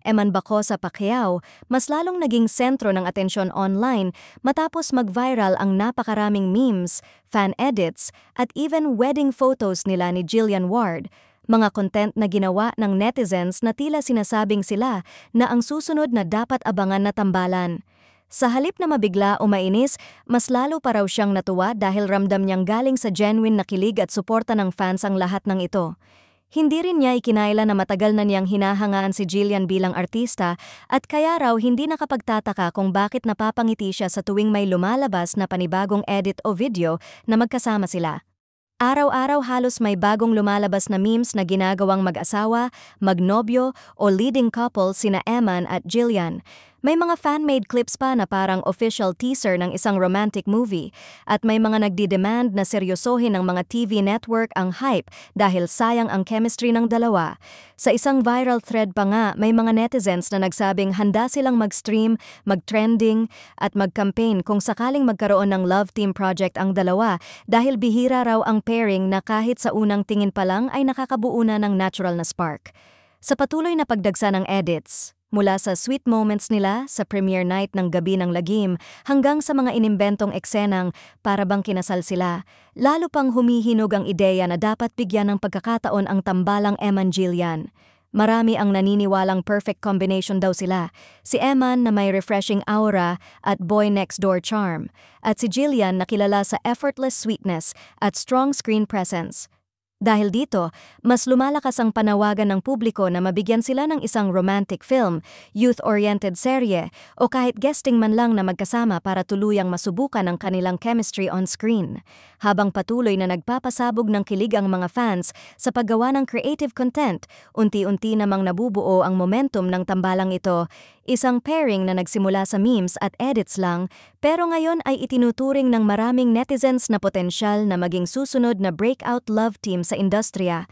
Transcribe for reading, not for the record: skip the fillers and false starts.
Eman Bacosa Pacquiao, mas lalong naging sentro ng atensyon online matapos mag-viral ang napakaraming memes, fan edits, at even wedding photos nila ni Jillian Ward. Mga content na ginawa ng netizens na tila sinasabing sila na ang susunod na dapat abangan na tambalan. Sa halip na mabigla o mainis, mas lalo pa raw siyang natuwa dahil ramdam niyang galing sa genuine na kilig at suporta ng fans ang lahat ng ito. Hindi rin niya ikinaila na matagal na niyang hinahangaan si Jillian bilang artista at kaya raw hindi nakapagtataka kung bakit napapangiti siya sa tuwing may lumalabas na panibagong edit o video na magkasama sila. Araw-araw halos may bagong lumalabas na memes na ginagawang mag-asawa, magnobyo o leading couple sina Eman at Jillian. May mga fan-made clips pa na parang official teaser ng isang romantic movie at may mga nagdi-demand na seryosohin ng mga TV network ang hype dahil sayang ang chemistry ng dalawa. Sa isang viral thread pa nga, may mga netizens na nagsabing handa silang mag-stream, mag-trending at mag-campaign kung sakaling magkaroon ng love team project ang dalawa dahil bihira raw ang pairing na kahit sa unang tingin pa lang ay nakakabuo na ng natural na spark. Sa patuloy na pagdagsa ng edits, mula sa sweet moments nila sa premiere night ng Gabi ng Lagim hanggang sa mga inimbentong eksenang para bang kinasal sila, lalo pang humihinog ang ideya na dapat bigyan ng pagkakataon ang tambalang Eman Jillian. Marami ang naniniwalang perfect combination daw sila, si Eman na may refreshing aura at boy next door charm, at si Jillian na kilala sa effortless sweetness at strong screen presence. Dahil dito, mas lumalakas ang panawagan ng publiko na mabigyan sila ng isang romantic film, youth-oriented serye, o kahit guesting man lang na magkasama para tuluyang masubukan ang kanilang chemistry on screen. Habang patuloy na nagpapasabog ng kilig ang mga fans sa paggawa ng creative content, unti-unti namang nabubuo ang momentum ng tambalang ito, isang pairing na nagsimula sa memes at edits lang, pero ngayon ay itinuturing ng maraming netizens na potensyal na maging susunod na breakout love team sa industriya.